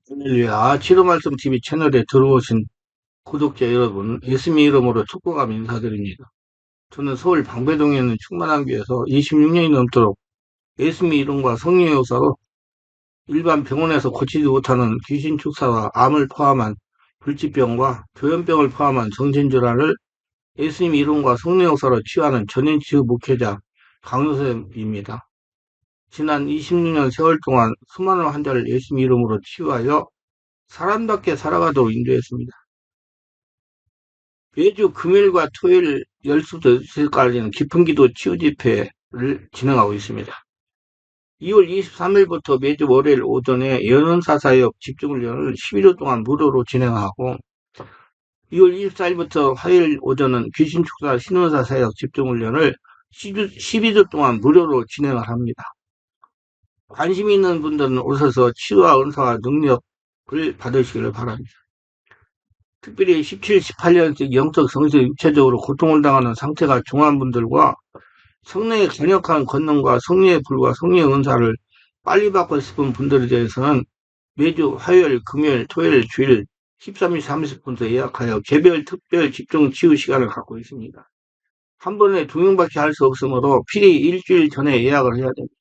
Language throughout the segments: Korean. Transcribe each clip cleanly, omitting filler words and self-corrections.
할렐루야. 치료말씀TV 채널에 들어오신 구독자 여러분, 예수님 이름으로 축복하며 인사드립니다. 저는 서울 방배동에 있는 충만한교에서 26년이 넘도록 예수님 이름과 성령의 역사로 일반 병원에서 고치지 못하는 귀신 축사와 암을 포함한 불치병과 조현병을 포함한 정신질환을 예수님 이름과 성령의 역사로 치유하는 전인치유 목회자 강요쌤입니다. 지난 26년 세월 동안 수많은 환자를 예수님 이름으로 치유하여 사람답게 살아가도록 인도했습니다. 매주 금요일과 토요일 12시까지는 깊은기도 치유집회를 진행하고 있습니다. 2월 23일부터 매주 월요일 오전에 연언사사역 집중훈련을 11일 동안 무료로 진행하고 2월 24일부터 화요일 오전은 귀신축사 신원사사역 집중훈련을 12주 동안 무료로 진행을 합니다. 관심 있는 분들은 오셔서 치유와 은사와 능력을 받으시기를 바랍니다. 특별히 17, 18년씩 영적, 성적, 육체적으로 고통을 당하는 상태가 중한 분들과 성령의 강력한 권능과 성령의 불과 성령의 은사를 빨리 받고 싶은 분들에 대해서는 매주 화요일, 금요일, 토요일, 주일 13시 30분부터 예약하여 개별 특별 집중 치유 시간을 갖고 있습니다. 한 번에 2명밖에 할 수 없으므로 필히 일주일 전에 예약을 해야 됩니다.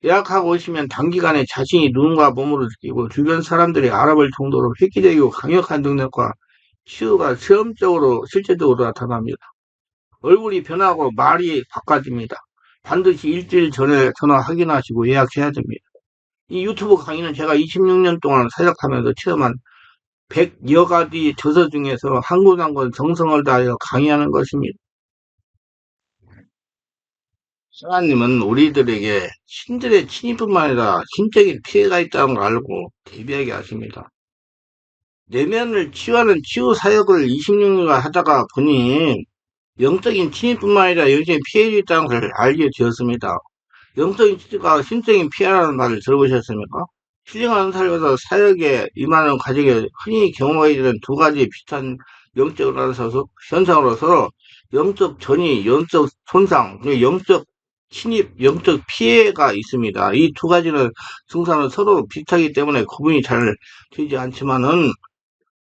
예약하고 오시면 단기간에 자신이 눈과 몸으로 느끼고 주변 사람들이 알아볼 정도로 획기적이고 강력한 능력과 치유가 체험적으로 실제적으로 나타납니다. 얼굴이 변하고 말이 바꿔집니다. 반드시 일주일 전에 전화 확인하시고 예약해야 됩니다. 이 유튜브 강의는 제가 26년 동안 사역하면서 체험한 100여 가지 저서 중에서 한 권 한 권 정성을 다하여 강의하는 것입니다. 하나님은 우리들에게 신들의 침입뿐만 아니라 신적인 피해가 있다는 걸 알고 대비하게 하십니다. 내면을 치유하는 치유 사역을 26년간 하다가 보니 영적인 침입뿐만 아니라 영적인 피해가 있다는 걸 알게 되었습니다. 영적인 치유가 신적인 피해라는 말을 들어보셨습니까? 힐링하는 삶에서 사역에 임하는 과정에 흔히 경험하게 되는 두 가지 비슷한 영적 현상으로서 영적 전이, 영적 손상, 영적 침입, 영적 피해가 있습니다. 이 두 가지는 증상은 서로 비슷하기 때문에 구분이 잘 되지 않지만은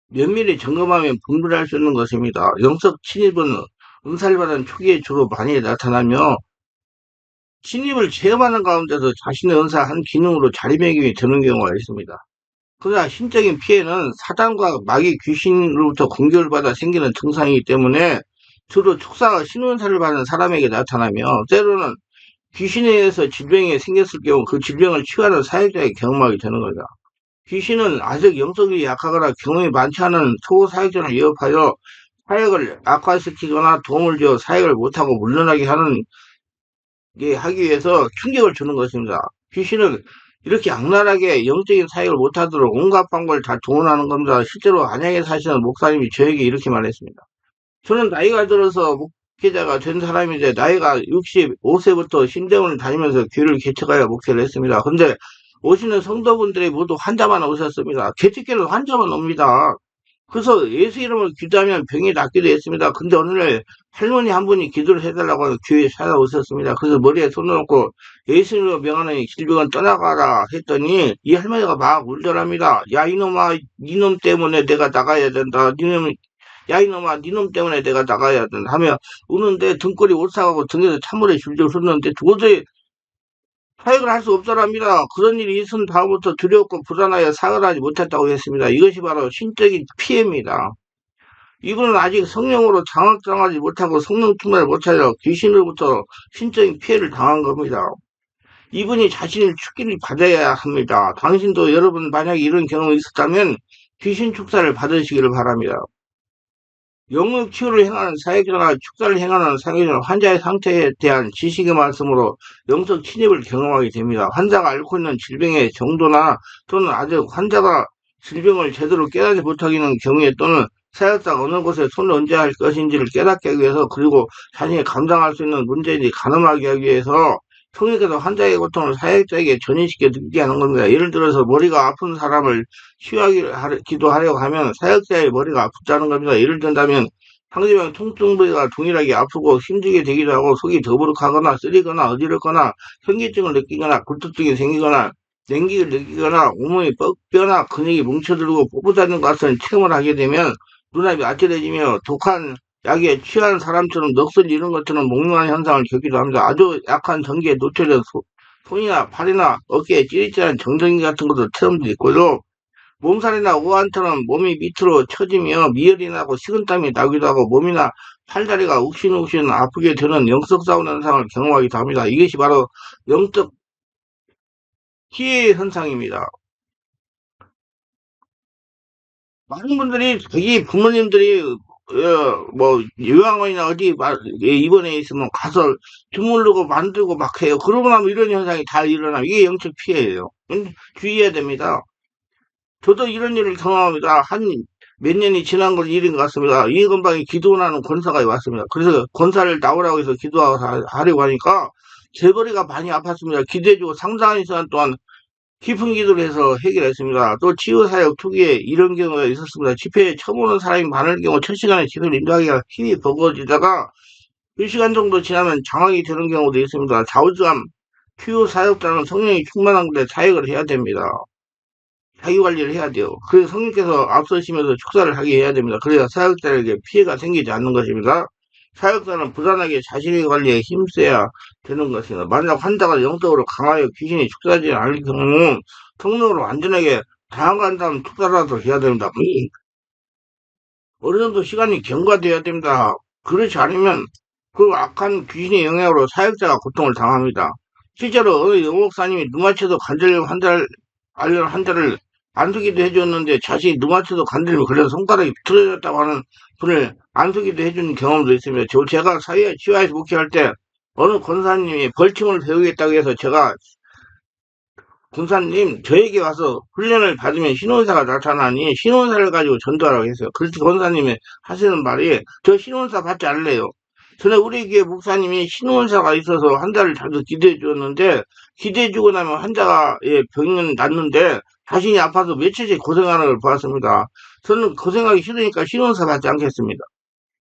면밀히 점검하면 분별할 수 있는 것입니다. 영적 침입은 은사를 받은 초기에 주로 많이 나타나며 침입을 체험하는 가운데서 자신의 은사 한 기능으로 자리매김이 되는 경우가 있습니다. 그러나 신적인 피해는 사단과 마귀 귀신으로부터 공격을 받아 생기는 증상이기 때문에 주로 축사와 신은사를 받는 사람에게 나타나며 때로는 귀신에 의해서 질병이 생겼을 경우 그 질병을 치유하는 사역자의 경험하게 되는 거죠. 귀신은 아직 영성이 약하거나 경험이 많지 않은 초사역자를 위협하여 사역을 악화시키거나 도움을 주어 사역을 못하고 물러나게 하기 위해서 충격을 주는 것입니다. 귀신은 이렇게 악랄하게 영적인 사역을 못하도록 온갖 방법을 다 동원하는 겁니다. 실제로 안양에 사시는 목사님이 저에게 이렇게 말했습니다. 저는 나이가 들어서 목회자가 된 사람인데 나이가 65세부터 신대원을 다니면서 교회를 개척하여 목회를 했습니다. 근데 오시는 성도분들이 모두 환자만 오셨습니다. 개척교회는 환자만 옵니다. 그래서 예수 이름을 기도하면 병이 낫기도 했습니다. 근데 어느 날 할머니 한 분이 기도를 해달라고 교회에 찾아오셨습니다. 그래서 머리에 손을 얹고 예수 이름으로 명하는 질병은 떠나가라 했더니 이 할머니가 막 울더랍니다. 야 이놈아 니놈 때문에 내가 나가야 된다. 야 이놈아 니놈 때문에 내가 나가야 된다 하며 우는데 등골이 오싹하고 등에서 찬물에 줄줄 흐르는데 도저히 사역을 할 수 없더랍니다. 그런 일이 있은 다음부터 두렵고 불안하여 사역을 하지 못했다고 했습니다. 이것이 바로 신적인 피해입니다. 이분은 아직 성령으로 장악당하지 못하고 성령 충만을 못하여 귀신으로부터 신적인 피해를 당한 겁니다. 이분이 자신을 죽기를 받아야 합니다. 당신도 여러분 만약에 이런 경험이 있었다면 귀신 축사를 받으시기를 바랍니다. 영역 치유를 행하는 사역자나 축사를 행하는 사역자는 환자의 상태에 대한 지식의 말씀으로 영적 침입을 경험하게 됩니다. 환자가 앓고 있는 질병의 정도나 또는 아직 환자가 질병을 제대로 깨닫지 못하기는 경우에 또는 사역자가 어느 곳에 손을 얹어야 할 것인지를 깨닫게 하기 위해서 그리고 자신이 감당할 수 있는 문제인지 가늠하게 하기 위해서 성령께서 환자의 고통을 사역자에게 전이시켜 느끼게 하는 겁니다. 예를 들어서 머리가 아픈 사람을 치유하기도 하려고 하면 사역자의 머리가 아프다는 겁니다. 예를 든다면 상대방 통증 부위가 동일하게 아프고 힘들게 되기도 하고 속이 더부룩하거나 쓰리거나 어지럽거나 현기증을 느끼거나 굴뚝증이 생기거나 냉기를 느끼거나 온몸이 뻐거나 근육이 뭉쳐들고 뻣뻣하는 것 같은 체험을 하게 되면 눈앞이 아찔해지며 독한 약에 취한 사람처럼 넋을 잃은 것처럼 몽롱한 현상을 겪기도 합니다. 아주 약한 전기에 노출된 손이나 팔이나 어깨에 찌릿찌릿한 정전기 같은 것도 체험도 있고요. 몸살이나 오한처럼 몸이 밑으로 처지며 미열이 나고 식은땀이 나기도 하고 몸이나 팔다리가 욱신욱신 아프게 되는 영적 사원 현상을 경험하기도 합니다. 이것이 바로 영적 피해 현상입니다. 많은 분들이 자기 부모님들이 뭐 요양원이나 어디 입원해 있으면 가서 주무르고 만들고 막 해요. 그러고 나면 이런 현상이 다 일어나요. 이게 영적 피해예요. 주의해야 됩니다. 저도 이런 일을 경험합니다. 한 몇 년이 지난 걸 일인 것 같습니다. 이 근방에 기도원하는 권사가 왔습니다. 그래서 권사를 나오라고 해서 기도하려고 하니까 제 머리가 많이 아팠습니다. 기도해주고 상당한 시간 동안 깊은 기도를 해서 해결했습니다. 또 치유사역 초기에 이런 경우가 있었습니다. 집회에 처음 오는 사람이 많을 경우 첫 시간에 기도를 인도하기가 힘이 버거워지다가 1시간 정도 지나면 장악이 되는 경우도 있습니다. 좌우지감 치유 사역자는 성령이 충만한 곳에 사역을 해야 됩니다. 자기 관리를 해야 돼요. 그래서 성령께서 앞서시면서 축사를 하게 해야 됩니다. 그래야 사역자에게 피해가 생기지 않는 것입니다. 사역자는 부단하게 자신의 관리에 힘써야 되는 것입니다. 만약 환자가 영적으로 강하여 귀신이 축사하지 않을 경우 성령으로 완전하게 다한간 다음 축사라도 해야 됩니다. 어느 정도 시간이 경과돼야 됩니다. 그렇지 않으면 그 악한 귀신의 영향으로 사역자가 고통을 당합니다. 실제로 어느 영목사님이 누마체도 관절염 환자를 안수기도 해줬는데 자신이 누마체도 관절염이 걸려서 손가락이 비틀어졌다고 하는 분을 안수기도 해준 경험도 있습니다. 제가 사회 치유에서 목회할 때 어느 권사님이 벌침을 배우겠다고 해서 제가 군사님, 저에게 와서 훈련을 받으면 신원사가 나타나니 신원사를 가지고 전도하라고 했어요. 그래서 권사님이 하시는 말이 저 신원사 받지 않을래요. 전에 우리 교회 목사님이 신원사가 있어서 환자를 자주 기도해 주었는데 기도해 주고 나면 환자가 병은 낫는데 자신이 아파서 며칠째 고생하는 걸 보았습니다. 저는 고생하기 싫으니까 신원사 받지 않겠습니다.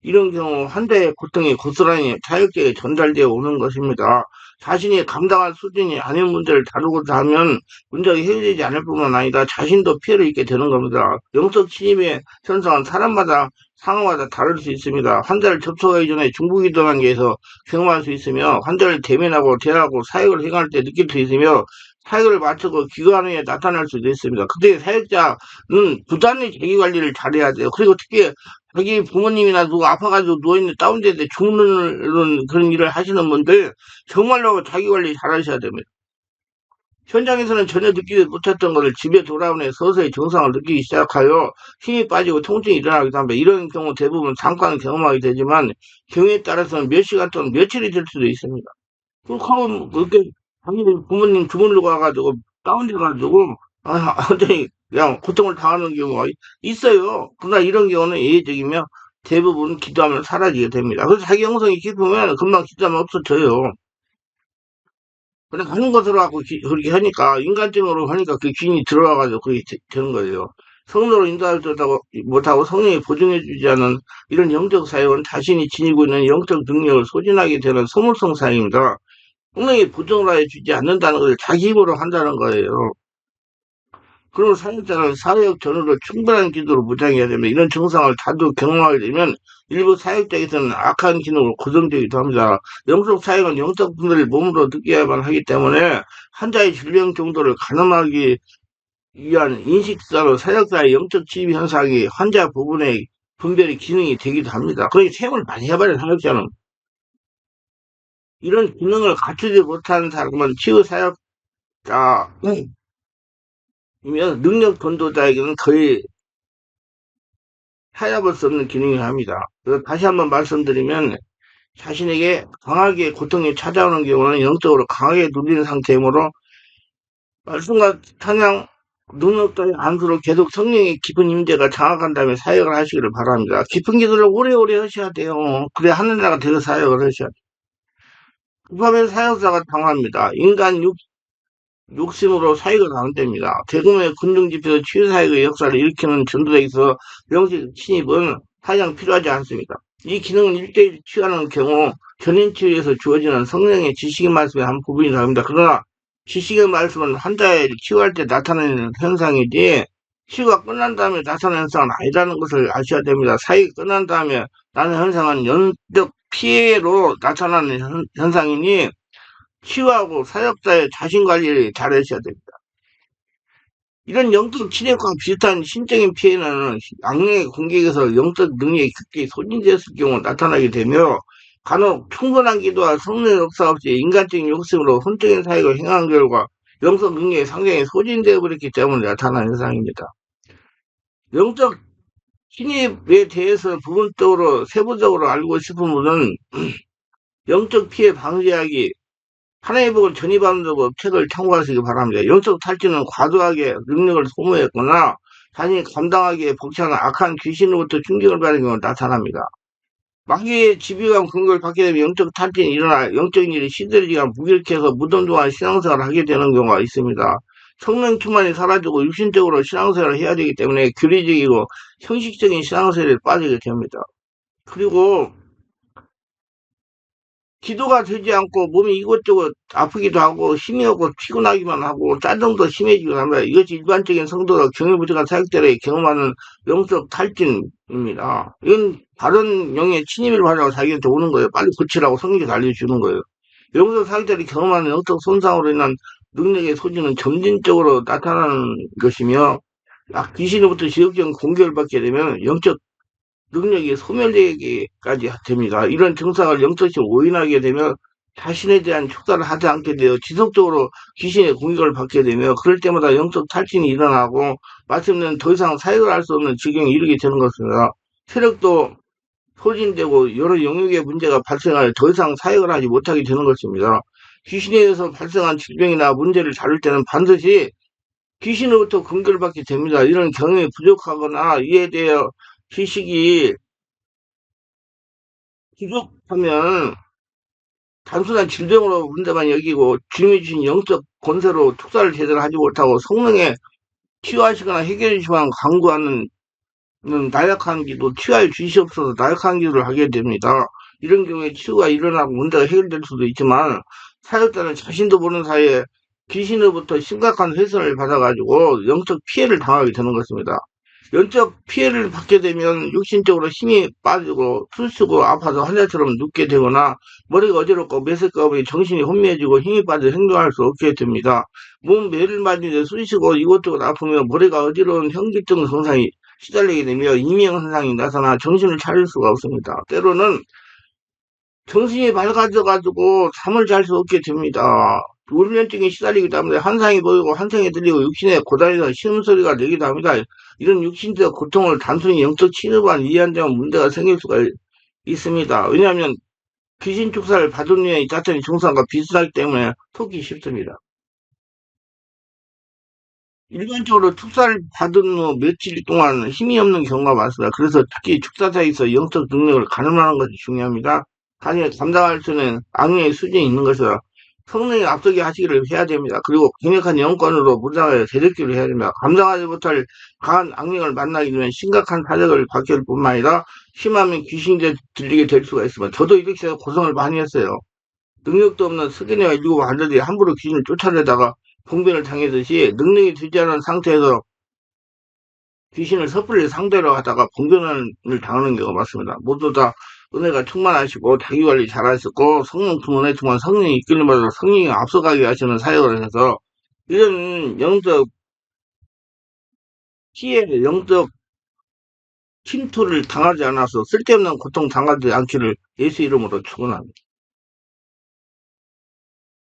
이런 경우 환자의 고통이 고스란히 자율계에 전달되어 오는 것입니다. 자신이 감당할 수준이 아닌 문제를 다루고자 하면 문제가 해결되지 않을 뿐만 아니라 자신도 피해를 입게 되는 겁니다. 영적 침입의 현상은 사람마다 상황마다 다를 수 있습니다. 환자를 접촉하기 전에 중부기 도단계에서 경험할 수 있으며 환자를 대면하고 대하고 사역을 행할 때 느낄 수 있으며 사역을 마치고 귀가한 후에 나타날 수도 있습니다. 그때 사역자는 부단히 자기관리를 잘해야 돼요. 그리고 특히 자기 부모님이나 누가 아파가지고 누워있는 다운되는데 죽는 그런 일을 하시는 분들 정말로 자기 관리 잘 하셔야 됩니다. 현장에서는 전혀 느끼지 못했던 것을 집에 돌아온 후에 서서히 증상을 느끼기 시작하여 힘이 빠지고 통증이 일어나기도 합니다. 이런 경우 대부분 잠깐 경험하게 되지만 경우에 따라서는 몇 시간 또는 며칠이 될 수도 있습니다. 그렇게 하면 그렇게 자기 부모님 주물르고 와가지고 다운돼가지고 완전히 그냥 고통을 당하는 경우가 있어요. 그러나 이런 경우는 예외적이며 대부분 기도하면 사라지게 됩니다. 그래서 자기 영성이 깊으면 금방 기도하면 없어져요. 그냥 하는 것으로 하고 그렇게 하니까 인간적으로 하니까 그 귀인이 들어와가지고 그게 되는 거예요. 성도로 인도하지 못하고 성령이 보증해주지 않은 이런 영적 사역은 자신이 지니고 있는 영적 능력을 소진하게 되는 소모성 사역입니다. 성령이 보증을 해주지 않는다는 것을 자기 힘으로 한다는 거예요. 그럼 사역자는 사역 전후로 충분한 기도로 무장해야 됩니다. 이런 증상을 자주 경험하게 되면 일부 사역자에서는 악한 기능으로 고정되기도 합니다. 영적 사역은 영적 분들을 몸으로 느껴야만 하기 때문에 환자의 질병 정도를 가늠하기 위한 인식사로 사역자의 영적 지휘 현상이 환자 부분의 분별의 기능이 되기도 합니다. 그러니 체험을 많이 해봐야 사역자는. 이런 기능을 갖추지 못하는 사람은 치유 사역자 이면 능력 전도자에게는 거의 타협할 수 없는 기능을 합니다. 그래서 다시 한번 말씀드리면 자신에게 강하게 고통이 찾아오는 경우는 영적으로 강하게 눌리는 상태이므로 말씀과 찬양 능력 따위 안수로 계속 성령의 깊은 임재가 장악한 다음에 사역을 하시기를 바랍니다. 깊은 기도를 오래오래 하셔야 돼요. 그래 하늘나라가 되어 사역을 하셔야 돼요. 급하면 사역자가 당합니다. 인간 욕심으로 사익을 나눈답니다. 대금의 군중집회에서 치유사역의 역사를 일으키는 전도에 있어 영적 침입은 사냥 필요하지 않습니다. 이 기능은 일대일 취하는 경우 전인 치유에서 주어지는 성령의 지식의 말씀의 한 부분이라 합니다. 그러나 지식의 말씀은 환자를 치유할 때 나타나는 현상이지, 치유가 끝난 다음에 나타나는 현상은 아니라는 것을 아셔야 됩니다. 사유가 끝난 다음에 나는 현상은 영적 피해로 나타나는 현상이니, 치유하고 사역자의 자신 관리를 잘 하셔야 됩니다. 이런 영적 침해과 비슷한 신적인 피해는 악령의 공격에서 영적 능력이 극히 소진되었을 경우 나타나게 되며, 간혹 충분한 기도와 성령의 역사 없이 인간적인 욕심으로 혼적인 사역을 행한 결과 영적 능력이 상당히 소진되어 버렸기 때문에 나타나는 현상입니다. 영적 침입에 대해서 부분적으로 세부적으로 알고 싶은 분은 영적 피해 방지하기 하나의 복을 전입하는 책을 참고하시기 바랍니다. 영적 탈진은 과도하게 능력을 소모했거나 자신이 감당하기에 벅차는 악한 귀신으로부터 충격을 받는 경우가 나타납니다. 마귀의 지배감 공격을 받게 되면 영적 탈진이 일어나 영적인 일이 시들지가 무기력해서 무덤 동안 신앙생활을 하게 되는 경우가 있습니다. 성령 충만이 사라지고 육신적으로 신앙생활을 해야 되기 때문에 교리적이고 형식적인 신앙생활에 빠지게 됩니다. 그리고 기도가 되지 않고 몸이 이것저것 아프기도 하고 힘이 없고 피곤하기만 하고 짜증도 심해지고 합니다. 이것이 일반적인 성도가 경험 부족한 사역자들이 경험하는 영적 탈진입니다. 이건 다른 영의 침입을 받아서 자기한테 오는 거예요. 빨리 고치라고 성경이 알려주는 거예요. 영적 사역자들이 경험하는 영적 손상으로 인한 능력의 소진은 점진적으로 나타나는 것이며, 귀신으로부터 지역적인 공격을 받게 되면 영적 능력이 소멸되기까지 됩니다. 이런 증상을 영적으로 오인하게 되면 자신에 대한 축사를 하지 않게 되어 지속적으로 귀신의 공격을 받게 되며, 그럴 때마다 영적 탈진이 일어나고 마침내 더 이상 사역을 할 수 없는 지경에 이르게 되는 것입니다. 체력도 소진되고 여러 영역의 문제가 발생하여 더 이상 사역을 하지 못하게 되는 것입니다. 귀신에 의해서 발생한 질병이나 문제를 다룰 때는 반드시 귀신으로부터 공격을 받게 됩니다. 이런 경험이 부족하거나 이에 대해 지식이 부족하면 단순한 질병으로 문제만 여기고 주님이 주신 영적 권세로 축사를 제대로 하지 못하고 성령에 치유하시거나 해결해 주시만 강구하는 나약한 기도, 치유하여 주시옵소서 나약한 기도를 하게 됩니다. 이런 경우에 치유가 일어나고 문제가 해결될 수도 있지만, 사역자는 자신도 모르는 사이에 귀신으로부터 심각한 훼손을 받아가지고 영적 피해를 당하게 되는 것입니다. 영적 피해를 받게 되면 육신적으로 힘이 빠지고 숨쉬고 아파서 환자처럼 눕게 되거나 머리가 어지럽고 메스꺼우니 정신이 혼미해지고 힘이 빠져 행동할 수 없게 됩니다. 몸 매를 맞는데 숨쉬고 이것저것 아프면 머리가 어지러운 현기증 증상이 시달리게 되며 이명 현상이 나타나 정신을 차릴 수가 없습니다. 때로는 정신이 맑아져가지고 잠을 잘 수 없게 됩니다. 울면증에 시달리기 때문에 환상이 보이고 환상이 들리고 육신에 고단해서 신음소리가 나기도 합니다. 이런 육신적 고통을 단순히 영적 침입만 이해한다면 문제가 생길 수가 있습니다. 왜냐하면 귀신 축사를 받은 후에 자체의 증상과 비슷하기 때문에 속기 쉽습니다. 일반적으로 축사를 받은 후 며칠 동안 힘이 없는 경우가 많습니다. 그래서 특히 축사자에서 영적 능력을 가늠하는 것이 중요합니다. 단일 감당할 수 있는 악령의 수준이 있는 것이라 성령이 앞서게 하시기를 해야 됩니다. 그리고 강력한 영권으로 무장하여 대적기를 해야 됩니다. 감당하지 못할 강한 악령을 만나게 되면 심각한 타격을 받게 될 뿐만 아니라 심하면 귀신에 들리게 될 수가 있습니다. 저도 이렇게 고생을 많이 했어요. 능력도 없는 석연이와 일곱 환자들이 함부로 귀신을 쫓아내다가 봉변을 당하듯이 능력이 되지 않은 상태에서 귀신을 섣불리 상대로 하다가 봉변을 당하는 경우가 많습니다. 모두 다 은혜가 충만하시고 자기관리 잘하시고 성령 충만해 정말 성령이 이끌림 받아서 성령이 앞서가게 하시는 사역을 해서 이런 영적 피해, 영적 침투를 당하지 않아서 쓸데없는 고통 당하지 않기를 예수 이름으로 축원합니다.